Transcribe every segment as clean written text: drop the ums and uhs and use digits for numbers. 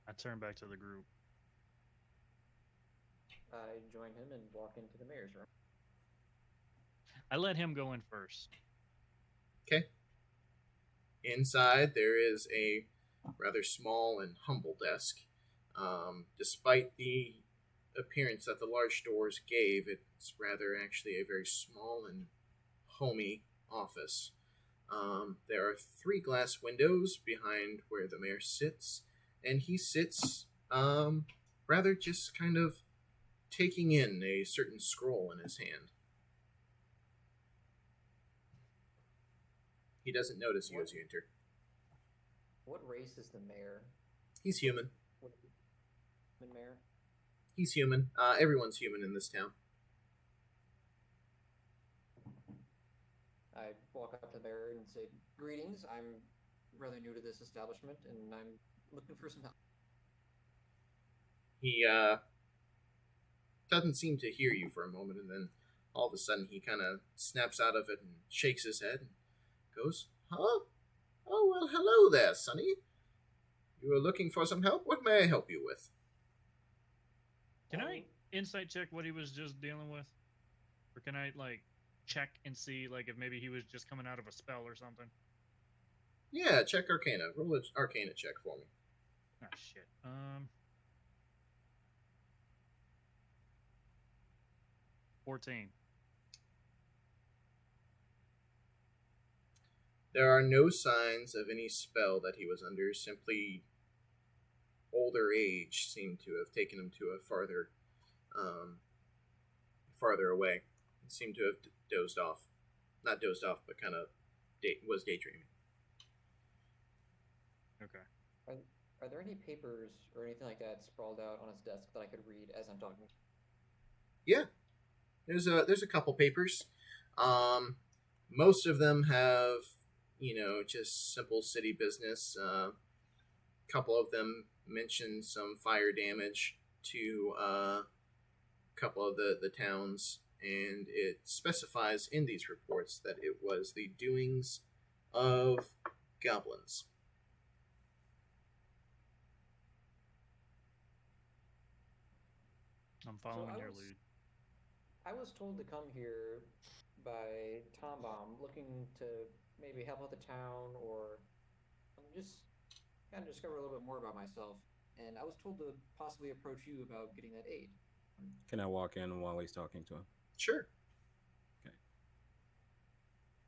I turn back to the group. I join him and walk into the mayor's room. I let him go in first. Okay. Inside, there is a rather small and humble desk. Despite the appearance that the large doors gave, it's rather actually a very small and homey office. There are three glass windows behind where the mayor sits, and he sits rather just kind of taking in a certain scroll in his hand. He doesn't notice you What as you enter. what race is the mayor? He's human. What human mayor? He's human. Everyone's human in this town. I walk up to the mayor and say, "Greetings. I'm rather new to this establishment, and I'm looking for some help." He doesn't seem to hear you for a moment, and then all of a sudden he kind of snaps out of it and shakes his head and goes, "Huh? Oh, well, hello there, Sonny. You were looking for some help? What may I help you with?" Can I Um, insight check what he was just dealing with, or can I check and see if maybe he was just coming out of a spell or something? Yeah, check Arcana. Roll an Arcana check for me. Oh shit. 14. There are no signs of any spell that he was under, simply older age seemed to have taken him to a um, farther away. He seemed to have dozed off. Not dozed off, but kind of was daydreaming. Okay. are, are there any papers or anything like that sprawled out on his desk that I could read as I'm talking? Yeah, there's a couple papers. Um, Most of them have just simple city business. A couple of them mention some fire damage to a couple of the towns, and it specifies in these reports that it was the doings of goblins. I'm So following your lead. I was told to come here by Tom Bomb, looking to maybe help out the town or just kind of discover a little bit more about myself. And I was told to possibly approach you about getting that aid. Can I walk in while he's talking to him? Sure. Okay.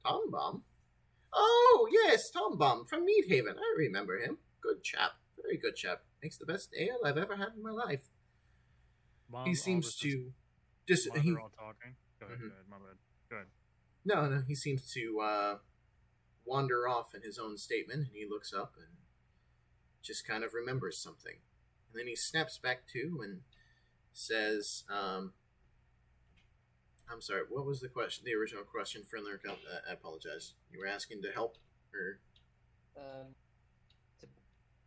Tom Bomb. Oh yes, Tom Bomb from Meadhaven. I remember him. Good chap. Very good chap. Makes the best ale I've ever had in my life. He Mom, all seems this is to while they're he. all talking. Go ahead. Mhm. Go ahead. My bad. Go ahead. No, he seems to wander off in his own statement, and he looks up and just kind of remembers something, and then he snaps back to and says, "I'm sorry. What was the question? The original question, Friendler? I apologize. You were asking to help, or Um, to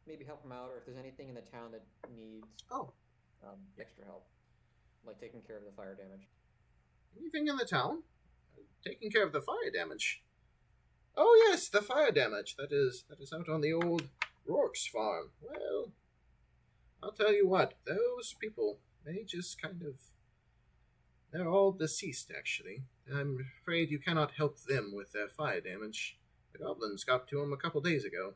maybe help him out, or if there's anything in the town that needs oh, extra help, like taking care of the fire damage. anything in the town? Taking care of the fire damage. Oh yes, the fire damage. That is out on the old Rourke's farm. Well, I'll tell you what. Those people, they just kind of they're all deceased, actually. I'm afraid you cannot help them with their fire damage. The goblins got to them a couple days ago.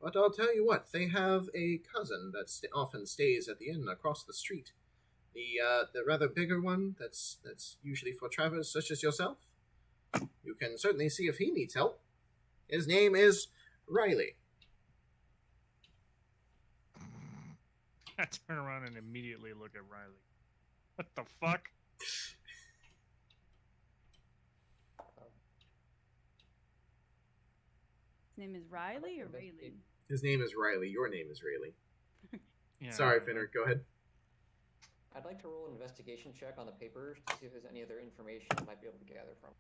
But I'll tell you what, they have a cousin that often stays at the inn across the street. The rather bigger one that's usually for travelers such as yourself. You can certainly see if he needs help. His name is Riley. I turn around and immediately look at Riley. What the fuck? Um, His name is I'd like Riley to or investigate. Rayleigh? His name is Riley. Your name is Riley. Yeah. Sorry, Finner. Go ahead. I'd like to roll an investigation check on the papers to see if there's any other information I might be able to gather from.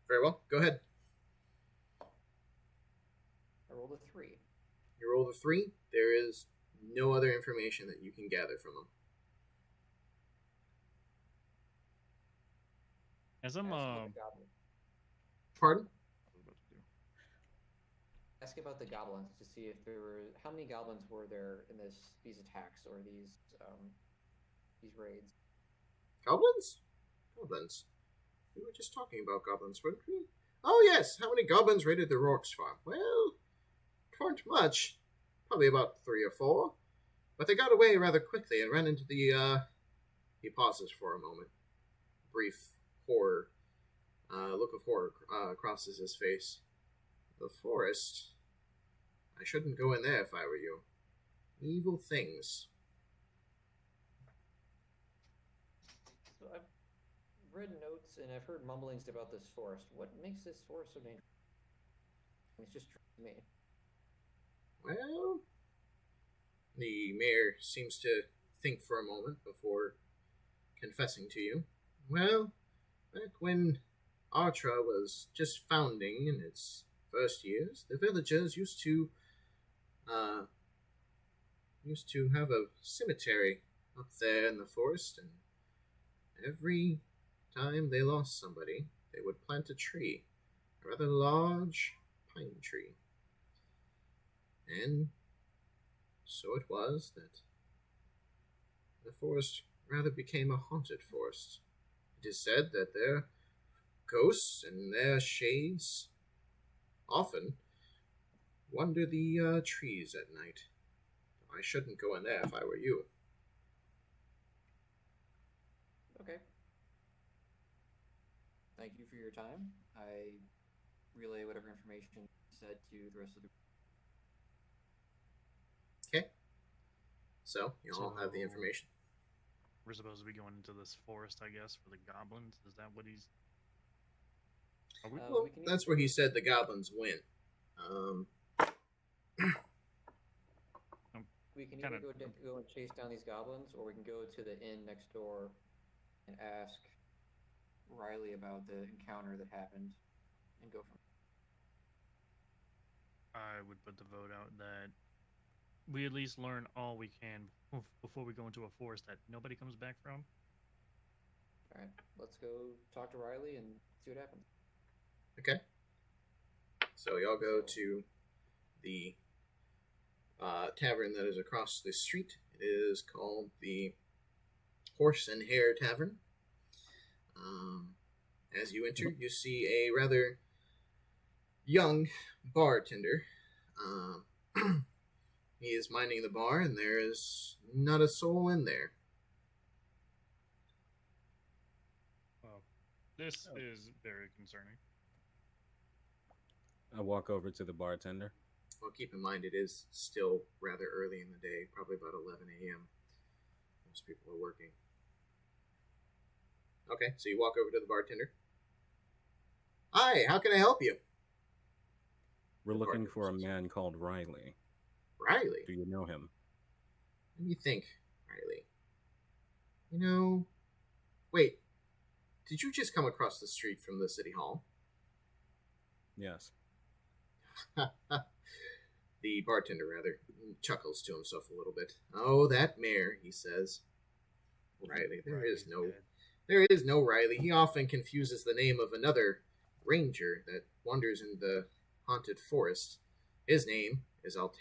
Very well. Go ahead. I rolled a 3. You roll the 3. There is no other information that you can gather from them. As I'm Ask about the goblin. Pardon? ask about the goblins to see if there were how many goblins were there in these attacks or these raids. Goblins? Goblins. We were just talking about goblins, weren't we? Oh yes, how many goblins raided the Rourke's farm? Well, weren't much. Probably about 3 or 4. But they got away rather quickly and ran into the, He pauses for a moment. Brief horror. Look of horror crosses his face. The forest. I shouldn't go in there if I were you. Evil things. So I've read notes and I've heard mumblings about this forest. What makes this forest so dangerous? It's just me. Well, the mayor seems to think for a moment before confessing to you. Well, back when Artra was just founding in its first years, the villagers used to have a cemetery up there in the forest, and every time they lost somebody, they would plant a tree, a rather large pine tree. And so it was that the forest rather became a haunted forest. It is said that their ghosts and their shades often wander the trees at night. I shouldn't go in there if I were you. Okay. Thank you for your time. I relay whatever information you said to the rest of the. Okay. So, you all have the information. We're supposed to be going into this forest, I guess, for the goblins. Is that what he's? Are we? Well, we can that's either- where he said the goblins went. We can Kinda- either go and chase down these goblins, or we can go to the inn next door and ask Riley about the encounter that happened, and go from. I would put the vote out that we at least learn all we can before we go into a forest that nobody comes back from. All right, let's go talk to Riley and see what happens. Okay. So y'all go to the tavern that is across the street. It is called the Horse and Hare Tavern. As you enter, you see a rather young bartender. He is minding the bar, and there is not a soul in there. Well, this is very concerning. I walk over to the bartender. Well, keep in mind it is still rather early in the day, probably about 11 a.m. Most people are working. Okay, so you walk over to the bartender. Hi, how can I help you? We're The looking bartender for a says. man called Riley. Riley. Do you know him? Let me think, Riley. You know, wait, did you just come across the street from the city hall? Yes. The bartender, rather, chuckles to himself a little bit. Oh, that mayor, he says. Riley, there is no Riley. He often confuses the name of another ranger that wanders in the haunted forest. His name is Altair.